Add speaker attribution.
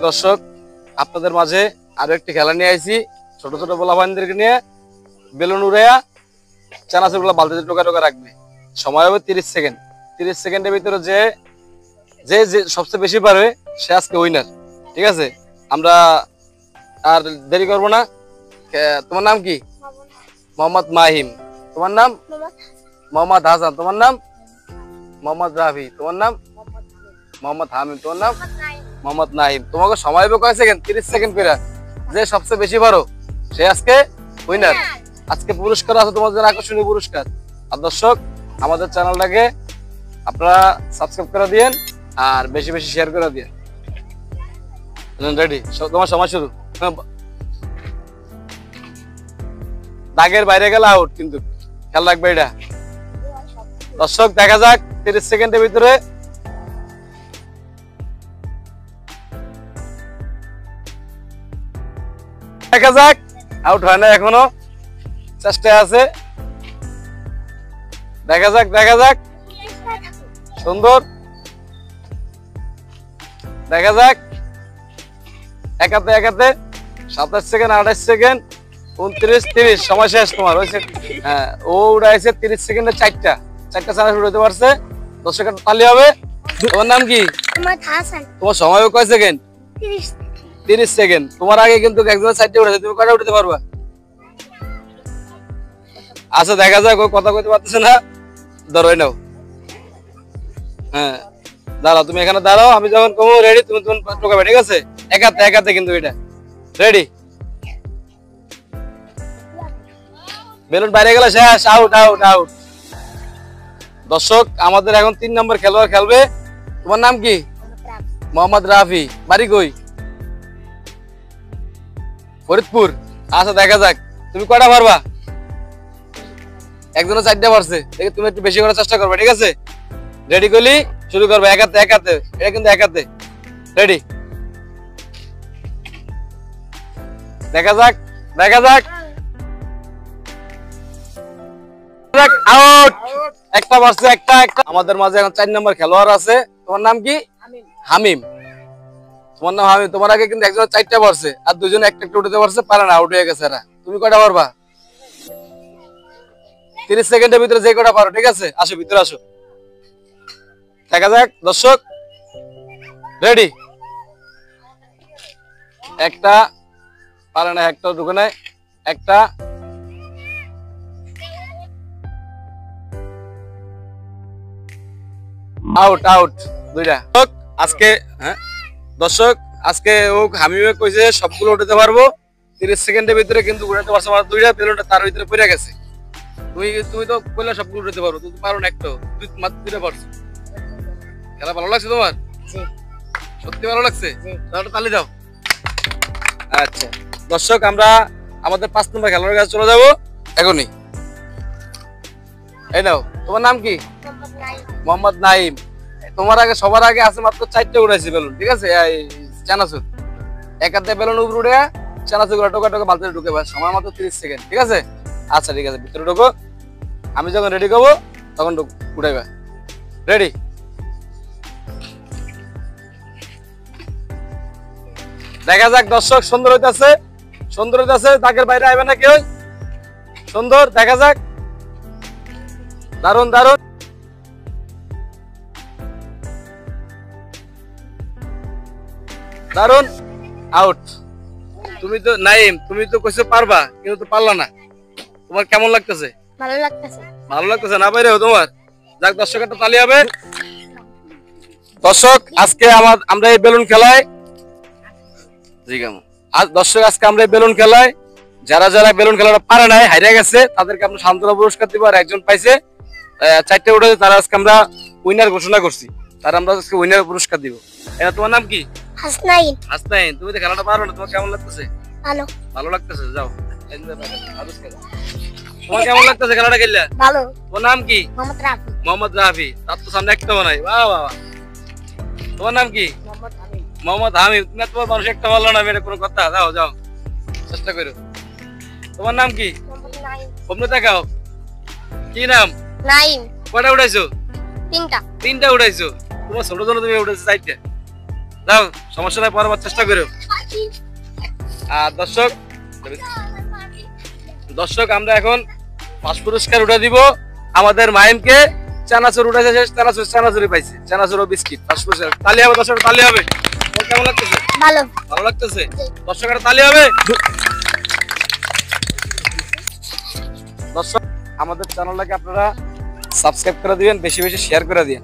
Speaker 1: দর্শক, আপনাদের মাঝে আরো একটি খেলা নিয়ে আইছি। ছোট ছোট পোলাপানদেরকে নিয়ে বেলুন উড়াইয়া চানাচুরগুলো বালতিতে টোকা টোকা রাখবে। সময় হবে 30 সেকেন্ড। 30 সেকেন্ডের ভিতরে যে যে সবচেয়ে বেশি পারবে সে আজকে উইনার। ঠিক আছে, আমরা আর দেরি করব না। তোমার নাম কি? মোহাম্মদ মাহিম। তোমার নাম? মোহাম্মদ হাসান। তোমার নাম? মোহাম্মদ রাফি। তোমার নাম? মোহাম্মদ হামিম। তোমার নাম? মোহাম্মদ নাহিম। তোমাকে সময় হবে কয় সেকেন্ড? 30 সেকেন্ড করে। যে সবচেয়ে বেশি পারো সে আজকে উইনার। আজকে পুরস্কার আছে তোমাদের জন্য, আকর্ষণীয় পুরস্কার। আর দর্শক, আমাদের চ্যানেলটাকে আপনারা সাবস্ক্রাইব করে দিয়েন আর বেশি বেশি শেয়ার করে দিয়েন। রেডি? তোমার সময় শুরু। দাগের বাইরে গেলে আউট, কিন্তু খেয়াল রাখবে এটা। দর্শক, দেখা যাক 30 সেকেন্ডের ভিতরে দেখা যাক। আউট হয় না এখনো, চেষ্টায় আছে। দেখা যাক, দেখা যাক। সুন্দর, দেখা যাক। একাতে একাতে 27 সেকেন্ড, 28 সেকেন্ড, 29, 30। সময় শেষ তোমার। হ্যাঁ, ও উড়াইছে 30 সেকেন্ডে চারটা চানা উড়াইতে পারছে। দর্শক তালি হবে। তোমার নাম কি? তোমার সময় কয় সেকেন্ড? 30 সেকেন্ড। তোমার আগে কিন্তু একজনের চারটে উঠেছে, তুমি কয়টা উঠতে পারবা? আচ্ছা, দেখা যাক। ওই কথা কইতে পারতেছে না, ধরো নাও। হ্যাঁ, দাঁড়াও, তুমি এখানে দাঁড়াও। আমি যখন কমো রেডি, তুমি তখন টোকাবে। ঠিক আছে? একাতে একাতে কিন্তু এটা। রেডি? বেলুন বাইরে গেলে শেষ। Out, out, out. দর্শক, আমাদের এখন 3 নম্বর খেলোয়াড় খেলবে। তোমার নাম কি? মোহাম্মদ রাফি। বাড়ি কই? ফরিদপুর। আচ্ছা, দেখা যাক তুমি কয়টা পারবা। একজনের 4টা পারছে। দেখে তুমি একটু বেশি করার চেষ্টা করবে। ঠিক আছে? রেডি করলি শুরু করবে। একাতে একাতে, এটা কিন্তু একাতে। রেডি? দেখা যাক, দেখা যাক। আউট। একটা পারছে, একটা একটা। আমাদের মাঝে এখন 4 নম্বর খেলোয়াড় আছে। তোমার নাম কি? হামিম। তোমার নাম হামিম। তোমার আগে কিন্তু একজনের 4টা পারছে, আর দুজনে একটা একটা উঠতে পারছে, পারে না, আউট হয়ে গেছে এরা। তুমি কয়টা পারবা? 30 সেকেন্ডের ভিতরে যে কয়টা পারো। ঠিক আছে? আসো, ভিতরে আসো। দেখা যাক দর্শক। রেডি? একটা পারে না, একটা ঢুকে নাই, একটা। আউট, আউট, দুইটা। আজকে দর্শক, আজকে ও হামিমে কইছে সবগুলো উঠাতে পারবো 30 সেকেন্ডের ভিতরে, কিন্তু উঠাতে পারছো আমার দুইটা। বেলুনটা তার ভিতরে পড়ে গেছে। তুমি তো কইলা সবগুলো উঠাতে পারো, তুমি পারো না, একটা তুই মাত্র 2টা পারছো। খেলা ভালো লাগছে তোমার? সত্যি ভালো লাগছে? তাহলে তালি দাও। আচ্ছা দর্শক, আমরা আমাদের 5 নম্বর খেলোয়াড়ের কাছে চলে যাবো এখনই। এই নাও। তোমার নাম কি? মোহাম্মদ নাইম। তোমার আগে সবার আগে আছে মাত্র 4টে উড়াইছি বেলুন। ঠিক আছে? চানাচুর একাতে বেলুন উপরে উড়ে চানাচুর টোকা টোকা বালতিতে ঢুকে। সময় মাত্র 30 সেকেন্ড। ঠিক আছে? আচ্ছা, ঠিক আছে, ভিতরে ঢোকো। আমি যখন রেডি করবো তখন উঠাইবা। রেডি? দেখা যাক দর্শক। সুন্দর হইতেছে, সুন্দর হইতেছে। দাগের বাইরে আইবে না কেউ। সুন্দর, দেখা যাক। দারুন, দারুন। দারুন। আউট। তুমি তো নাইম, তুমি তো কইছো পারবা, কিন্তু তো পারলা না। তোমার কেমন লাগতেছে?
Speaker 2: ভালো লাগতেছে।
Speaker 1: ভালো লাগতেছে না বাইরেও তোমার? যাক, দর্শক একটা তালি হবে। দর্শক, আজকে আমরা এই বেলুন খেলায় দর্শক আজকে আমরা এই বেলুন খেলায় যারা যারা বেলুন খেলাটা পারে নাই, হারিয়ে গেছে, তাদেরকে আমরা সান্ত্বনা পুরস্কার দিব। আর একজন পাইছে 4টে উঠেছে, তারা আজকে আমরা উইনার ঘোষণা করছি। তার আমরা আজকে উইনার পুরস্কার দিব। এটা তোমার নাম কি?
Speaker 2: হাসনাইন।
Speaker 1: হাসনাইন। তুমি তো খেলাটা পারো না, তোমার কেমন লাগতেছে?
Speaker 2: ভালো।
Speaker 1: ভালো লাগতেছে? যাও। তোমার কেমন লাগতেছে খেলাটা খেললে?
Speaker 2: ভালো।
Speaker 1: তোমার নাম কি?
Speaker 2: মোহাম্মদ রাফি।
Speaker 1: মোহাম্মদ রাফি। তার তো সামনে একটাও নাই। বাহ বাহ। তোমার নাম কি?
Speaker 2: মোহাম্মদ হামিম।
Speaker 1: মোহাম্মদ হামিদ। তোমার মানুষ একটা ভালো না, মেরে কোনো কথা। যাও যাও, চেষ্টা করো। তোমার নাম কি? অমনে দেখাও। কি নাম?
Speaker 2: নাইম।
Speaker 1: কয়টা উঠাইছো?
Speaker 2: তিনটা
Speaker 1: উঠাইছো। তোমার ছোট জন্য তুমি উঠেছো 4টা। দাও, সমস্যা নাই, পরবার চেষ্টা করো। আর দর্শক আমরা এখন ফার্স্ট পুরস্কার উঠে দিব আমাদের মাইমকে। চানাচুর উঠেছে, শেষ চানাচুরি পাইছে, চানাচুর ও বিস্কিট। ফার্স্ট পুরস্কার। তালি হবে দর্শক, তালি হবে। কেমন লাগতেছে? ভালো লাগতেছে। দর্শকের তালি হবে। দর্শক আমাদের চ্যানেলটাকে আপনারা সাবস্ক্রাইব করে দিবেন, বেশি বেশি শেয়ার করে দিবেন।